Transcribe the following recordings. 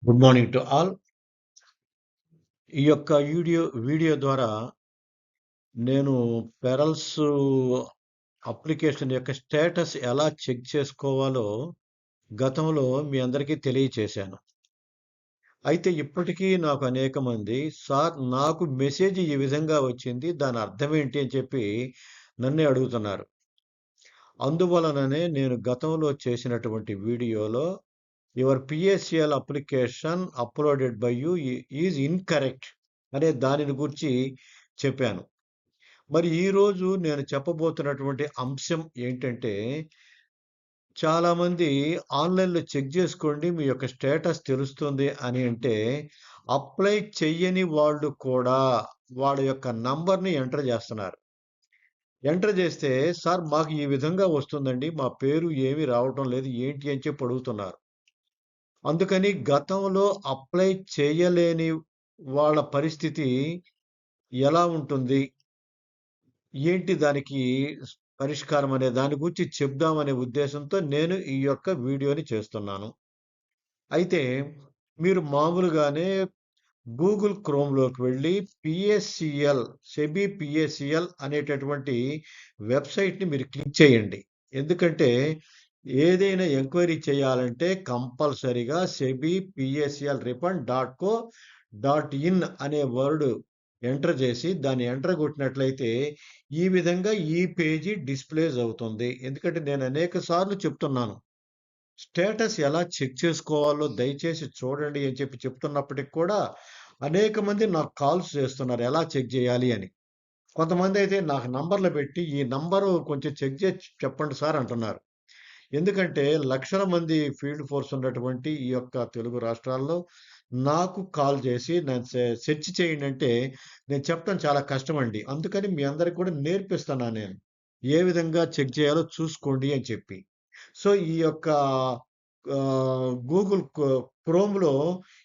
Good morning to all. ఈ యొక్క video ద్వారా నేను పెరల్స్ అప్లికేషన్ యొక్క స్టేటస్ ఎలా చెక్ చేసుకోవాలో గతంలో మీ అందరికీ తెలియచేశాను. అయితే ఇప్పటికీ నాకు అనేక మంది సార్ నాకు మెసేజ్ ఈ విధంగా వచ్చింది, దాని అర్థం ఏంటి అని చెప్పి నన్నే అడుగుతున్నారు. అందువలననే నేను గతంలో చేసినటువంటి వీడియోలో your PSCL application uploaded by you is incorrect అనే దానిని గురించి చెప్పాను. మరి ఈరోజు నేను చెప్పబోతున్నటువంటి అంశం ఏంటంటే, చాలామంది ఆన్లైన్లో చెక్ చేసుకోండి మీ యొక్క స్టేటస్ తెలుస్తుంది అని అంటే, అప్లై చెయ్యని వాళ్ళు కూడా వాళ్ళ యొక్క నంబర్ని ఎంటర్ చేస్తున్నారు. ఎంటర్ చేస్తే సార్ మాకు ఈ విధంగా వస్తుందండి, మా పేరు ఏమీ రావటం లేదు, ఏంటి అని చెప్పి అడుగుతున్నారు. అందుకని గతంలో అప్లై చేయలేని వాళ్ళ పరిస్థితి ఎలా ఉంటుంది? ఏంటి దానికి పరిష్కారం అనే దాని గురించి చెప్దామనే ఉద్దేశంతో నేను ఈ యొక్క వీడియోని చేస్తున్నాను. అయితే మీరు మామూలుగానే గూగుల్ క్రోమ్‌లోకి వెళ్ళి సెబీ పిఎస్సిఎల్ అనేటటువంటి వెబ్‌సైట్‌ని మీరు క్లిక్ చేయండి. ఎందుకంటే ఏదైనా ఎంక్వైరీ చేయాలంటే కంపల్సరీగా సెబీ పిఎస్సిఎల్ రిఫండ్ .co.in అనే వర్డ్ ఎంటర్ చేసి దాన్ని ఎంటర్ కొట్టినట్లయితే ఈ విధంగా ఈ పేజీ డిస్‌ప్లేస్ అవుతుంది. ఎందుకంటే నేను అనేక సార్లు చెప్తున్నాను. స్టేటస్ ఎలా చెక్ చేసుకోవాలో దయచేసి చూడండి అని చెప్పి చెప్తున్నప్పటికి కూడా అనేక మంది నాకు కాల్స్ చేస్తున్నారు ఎలా చెక్ చేయాలి అని. కొంతమంది అయితే నాకు నంబర్లు పెట్టి ఈ నంబరు కొంచెం చెక్ చేసి చెప్పండి సార్ అంటున్నారు. ఎందుకంటే లక్షల మంది ఫీల్డ్ ఫోర్స్ ఉన్నటువంటి ఈ యొక్క తెలుగు రాష్ట్రాల్లో నాకు కాల్ చేసి నేను సెర్చ్ చేయండి అంటే నేను చెప్పడం చాలా కష్టమండి. అందుకని మీ అందరికి కూడా నేర్పిస్తున్నాను నేను. ఏ విధంగా చెక్ చేయాలో చూసుకోండి అని చెప్పి. సో, ఈ యొక్క గూగుల్ క్రోమ్‌లో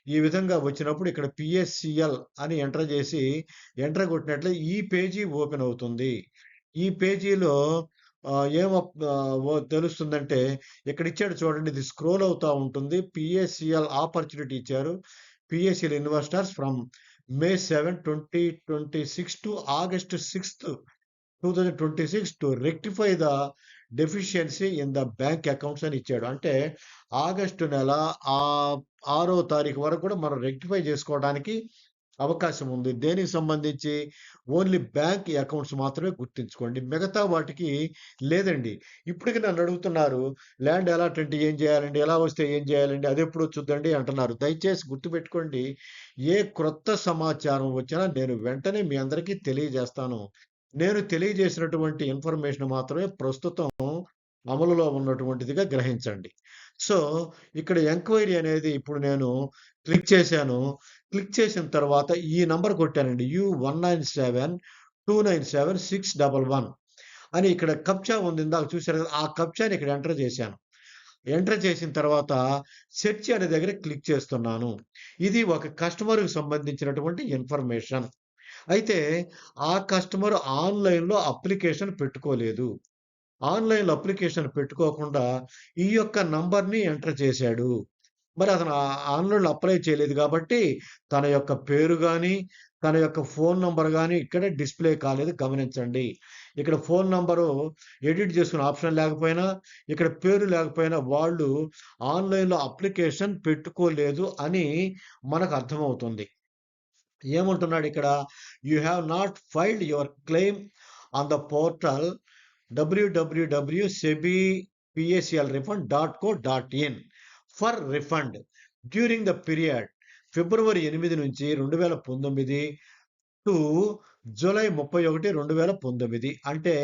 ఈ విధంగా వచ్చినప్పుడు ఇక్కడ పిఎస్సిఎల్ అని ఎంటర్ చేసి ఎంటర్ కొట్టినట్లే ఈ పేజీ ఓపెన్ అవుతుంది. ఈ పేజీలో తెలుస్తుందంటే ఇక్కడ ఇచ్చాడు చూడండి, ఇది స్క్రోల్ అవుతా ఉంటుంది. పిఎస్సిఎల్ ఆపర్చునిటీ ఇచ్చారు. PSCL investors from May 7, 2026 to August 6థ్ 2026 to rectify the deficiency in the bank accounts అని ఇచ్చాడు. అంటే ఆగస్టు నెల 6వ తారీఖు వరకు కూడా మనం రెక్టిఫై చేసుకోవడానికి అవకాశం ఉంది. దేనికి సంబంధించి ఓన్లీ బ్యాంక్ అకౌంట్స్ మాత్రమే గుర్తుంచుకోండి. మిగతా వాటికి లేదండి. ఇప్పటికి నన్ను అడుగుతున్నారు, ల్యాండ్ అలాట్ అంటే ఏం చేయాలండి? ఎలా వస్తే ఏం చేయాలండి? అదెప్పుడు వచ్చుద్దండి అంటున్నారు. దయచేసి గుర్తుపెట్టుకోండి, ఏ క్రొత్త సమాచారం వచ్చినా నేను వెంటనే మీ అందరికీ తెలియజేస్తాను. నేను తెలియజేసినటువంటి ఇన్ఫర్మేషన్ మాత్రమే ప్రస్తుతం అమలులో ఉన్నటువంటిదిగా గ్రహించండి. సో, ఇక్కడ ఎంక్వైరీ అనేది ఇప్పుడు నేను క్లిక్ చేశాను. క్లిక్ చేసిన తర్వాత ఈ నంబర్ కొట్టానండి. U197297 611 అని ఇక్కడ కప్చా ఉంది. ఇందాక చూసారు కదా! ఆ కప్చాని ఇక్కడ ఎంటర్ చేశాను. ఎంటర్ చేసిన తర్వాత సెర్చ్ అనే దగ్గర క్లిక్ చేస్తున్నాను. ఇది ఒక కస్టమర్‌కి సంబంధించినటువంటి ఇన్ఫర్మేషన్. అయితే ఆ కస్టమర్ ఆన్‌లైన్‌లో అప్లికేషన్ పెట్టుకోలేదు. ఆన్‌లైన్‌లో అప్లికేషన్ పెట్టుకోకుండా ఈ యొక్క నంబర్‌ని ఎంటర్ చేశాడు. మరి అతను ఆన్‌లైన్‌లో అప్లై చేయలేదు కాబట్టి తన యొక్క పేరు గాని, తన యొక్క ఫోను నంబర్ గాని ఇక్కడ డిస్‌ప్లే కాలేదు, గమనించండి. ఇక్కడ ఫోను నంబరు ఎడిట్ చేసుకునే ఆప్షన్ లేకపోయినా, ఇక్కడ పేరు లేకపోయినా వాళ్ళు ఆన్‌లైన్‌లో అప్లికేషన్ పెట్టుకోలేదు అని మనకు అర్థమవుతుంది. ఏమంటున్నాడిక్కడ? You have not filed your claim on the portal www.sebipslrefund.co.in for refund during the period February 8 నుంచి 2019 టు జూలై 31, 2019. అంటే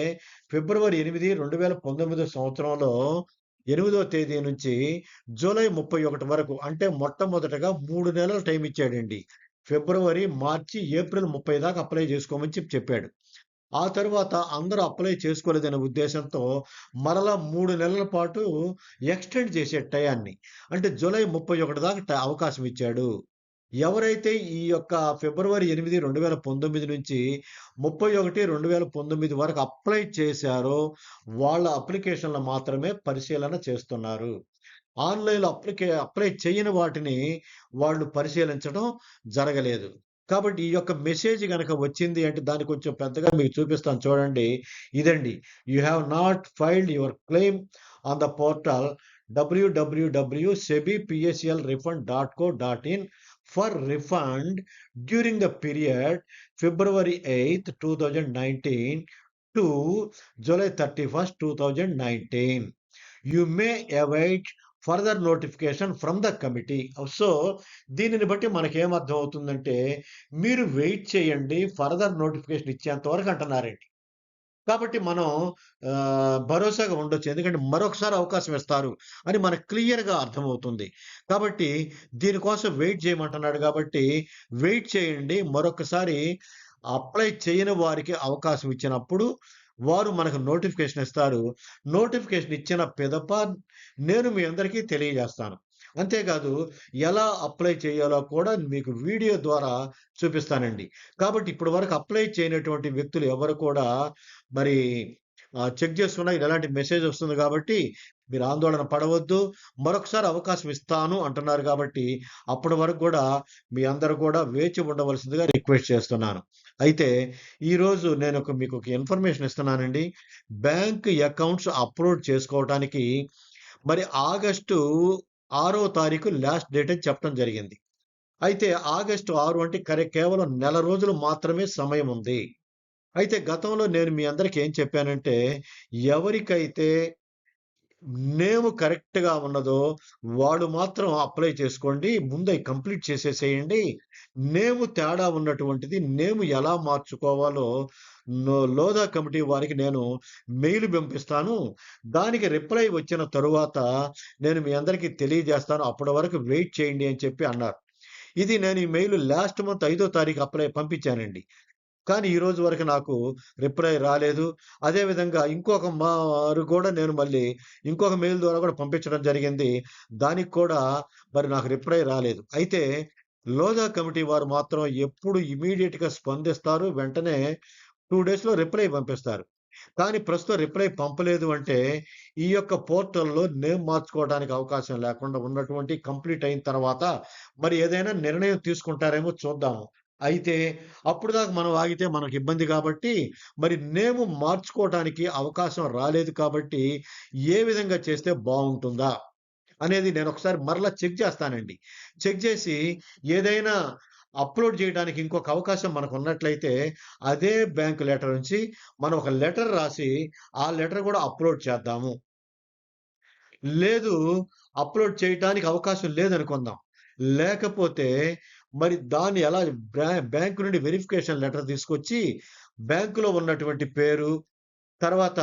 ఫిబ్రవరి 8, 2019 సంవత్సరంలో 8వ తేదీ నుంచి జూలై 31 వరకు, అంటే మొట్టమొదటగా 3 నెలలు టైం ఇచ్చాడండి. ఫిబ్రవరి, మార్చి, ఏప్రిల్ 30 దాకా అప్లై చేసుకోమని చెప్పాడు. ఆ తరువాత అందరూ అప్లై చేసుకోలేదనే ఉద్దేశంతో మరలా 3 నెలల పాటు ఎక్స్‌టెండ్ చేసాడు టయాన్ని. అంటే జూలై 31 దాకా అవకాశం ఇచ్చాడు. ఎవరైతే ఈ యొక్క ఫిబ్రవరి 8, 2019 నుంచి 31, 2019 వరకు అప్లై చేశారో వాళ్ళ అప్లికేషన్‌లు మాత్రమే పరిశీలన చేస్తున్నారు. ఆన్‌లైన్‌లో అప్లై చేయని వాటిని వాళ్ళు పరిశీలించడం జరగలేదు. కాబట్టి ఈ యొక్క మెసేజ్ గనక వచ్చింది అంటే దాన్ని కొంచెం పెద్దగా మీకు చూపిస్తాను చూడండి. ఇదండి. You have not filed your claim on the portal www.sebpslrefund.co.in for refund during the period February 8th, 2019 to July 31st, 2019. You may await further notification from the committee. So దీనిని బట్టి మనకేమర్థం అవుతుందంటే మీరు వెయిట్ చేయండి ఫర్దర్ నోటిఫికేషన్ ఇచ్చేంత వరకు అంటున్నారండి. కాబట్టి మనం భరోసాగా ఉండొచ్చు. ఎందుకంటే మరొకసారి అవకాశం ఇస్తారు అని మనకు క్లియర్‌గా అర్థమవుతుంది. కాబట్టి దీనికోసం వెయిట్ చేయమంటున్నాడు కాబట్టి వెయిట్ చేయండి. మరొకసారి అప్లై చేయని వారికి అవకాశం ఇచ్చినప్పుడు వారు మనకు నోటిఫికేషన్ ఇస్తారు. నోటిఫికేషన్ ఇచ్చిన పిదప నేను మీ అందరికీ తెలియజేస్తాను. అంతేకాదు ఎలా అప్లై చేయాలో కూడా మీకు వీడియో ద్వారా చూపిస్తానండి. కాబట్టి ఇప్పటి వరకు అప్లై చేయనటువంటి వ్యక్తులు ఎవరు కూడా మరి చెక్ చేసుకున్నా ఇలాంటి మెసేజ్ వస్తుంది కాబట్టి మీరు ఆందోళన పడవద్దు. మరొకసారి అవకాశం ఇస్తాను అంటున్నారు కాబట్టి అప్పటి వరకు కూడా మీ అందరూ కూడా వేచి ఉండవలసిందిగా రిక్వెస్ట్ చేస్తున్నాను. అయితే ఈరోజు నేను మీకు ఒక ఇన్ఫర్మేషన్ ఇస్తున్నానండి. బ్యాంక్ అకౌంట్స్ అప్లోడ్ చేసుకోవటానికి మరి ఆగస్టు 6వ తారీఖు లాస్ట్ డేట్ అని చెప్పడం జరిగింది. అయితే ఆగస్టు 6 అంటే కేవలం నెల రోజులు మాత్రమే సమయం ఉంది. అయితే గతంలో నేను మీ అందరికి ఏం చెప్పానంటే ఎవరికైతే నేమ్ కరెక్ట్‌గా ఉన్నదో వాళ్ళు మాత్రం అప్లై చేసుకోండి. ముందు అయి కంప్లీట్ చేసేసేయండి. నేమ్ తేడా ఉన్నటువంటిది నేమ్ ఎలా మార్చుకోవాలో లోధా కమిటీ వారికి నేను మెయిల్ పంపిస్తాను. దానికి రిప్లై వచ్చిన తరువాత నేను మీ అందరికీ తెలియజేస్తాను. అప్పటి వరకు వెయిట్ చేయండి అని చెప్పి అన్నారు. ఇది నేను ఈ మెయిల్ లాస్ట్ మంత్ 5వ తారీఖు పంపించానండి. కానీ ఈ రోజు వరకు నాకు రిప్లై రాలేదు. అదే విధంగా ఇంకొక మారు కూడా నేను మళ్ళీ ఇంకొక మెయిల్ ద్వారా కూడా పంపించడం జరిగింది. దానికి కూడా మరి నాకు రిప్లై రాలేదు. అయితే లోధా కమిటీ వారు మాత్రం ఎప్పుడు ఇమ్మీడియేట్‌గా స్పందిస్తారు. వెంటనే 2 డేస్‌లో రిప్లై పంపిస్తారు. కానీ ప్రస్తుతం రిప్లై పంపలేదు అంటే ఈ యొక్క పోర్టల్‌లో నేమ్ మార్చుకోవడానికి అవకాశం లేకుండా ఉన్నటువంటి కంప్లీట్ అయిన తర్వాత మరి ఏదైనా నిర్ణయం తీసుకుంటారేమో చూద్దాము. అయితే అప్పటిదాకా మనం ఆగితే మనకి ఇబ్బంది కాబట్టి మరి నేమ్ మార్చుకోవటానికి అవకాశం రాలేదు కాబట్టి ఏ విధంగా చేస్తే బావుంటుందా అనేది నేను ఒకసారి మరలా చెక్ చేస్తానండి. చెక్ చేసి ఏదైనా అప్‌లోడ్ చేయడానికి ఇంకొక అవకాశం మనకున్నట్లయితే అదే బ్యాంక్ లెటర్ నుంచి మనం ఒక లెటర్ రాసి ఆ లెటర్ కూడా అప్‌లోడ్ చేద్దాము. లేదు అప్‌లోడ్ చేయటానికి అవకాశం లేదనుకుందాం. లేకపోతే మరి దాన్ని ఎలా బ్యాంక్ నుండి వెరిఫికేషన్ లెటర్ తీసుకొచ్చి బ్యాంకులో ఉన్నటువంటి పేరు, తర్వాత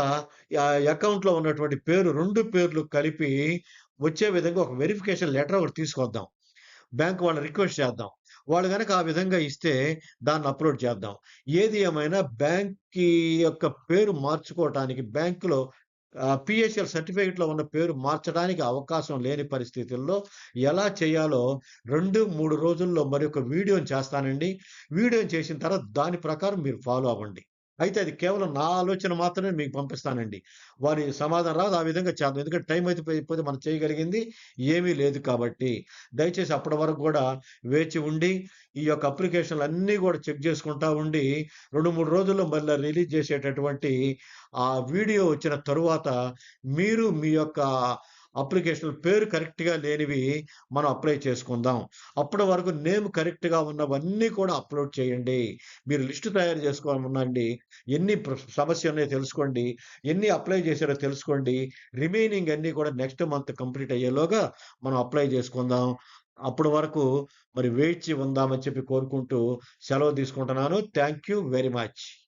అకౌంట్‌లో ఉన్నటువంటి పేరు 2 పేర్లు కలిపి వచ్చే విధంగా ఒక వెరిఫికేషన్ లెటర్ ఒకటి తీసుకొద్దాం. బ్యాంక్ వాళ్ళని రిక్వెస్ట్ చేద్దాం. వాళ్ళు గనక ఆ విధంగా ఇస్తే దాన్ని అప్‌లోడ్ చేద్దాం. ఏది ఏమైనా బ్యాంక్‌కి యొక్క పేరు మార్చుకోవటానికి బ్యాంక్‌లో పీఎస్ఎల్ సర్టిఫికేట్‌లో ఉన్న పేరు మార్చడానికి అవకాశం లేని పరిస్థితుల్లో ఎలా చేయాలో 2, 3 రోజుల్లో మరొక వీడియోని చేస్తానండి. వీడియోని చేసిన తర్వాత దాని ప్రకారం మీరు ఫాలో అవ్వండి. అయితే అది కేవలం నా ఆలోచన మాత్రమే మీకు పంపిస్తానండి. వారి సమాధానం రాదు. ఆ విధంగా చేద్దాం. ఎందుకంటే టైం అయిపోతే మనం చేయగలిగింది ఏమీ లేదు కాబట్టి. దయచేసి అప్పటి వరకు గూడా వేచి ఉండి, ఈ యొక్క అప్లికేషన్‌లన్నీ గూడా చెక్ చేసుకుంటా ఉండి 2, 3 రోజుల్లో మళ్ళా రిలీజ్ చేసేటటువంటి ఆ వీడియో వచ్చిన తరువాత మీరు మీ యొక్క అప్లికేషన్ పేరు కరెక్ట్‌గా లేనివి మనం అప్లై చేసుకుందాం. అప్పటి వరకు నేమ్ కరెక్ట్‌గా ఉన్నవన్నీ కూడా అప్‌లోడ్ చేయండి. మీరు లిస్ట్ తయారు చేసుకోమనండి. ఎన్ని సమస్యలున్నాయో తెలుసుకోండి. ఎన్ని అప్లై చేశారో తెలుసుకోండి. రిమైనింగ్ అన్నీ కూడా నెక్స్ట్ మంత్ కంప్లీట్ అయ్యేలోగా మనం అప్లై చేసుకుందాం. అప్పటి వరకు మరి వేచి ఉందామని చెప్పి కోరుకుంటూ సెలవు తీసుకుంటున్నాను. Thank you very much.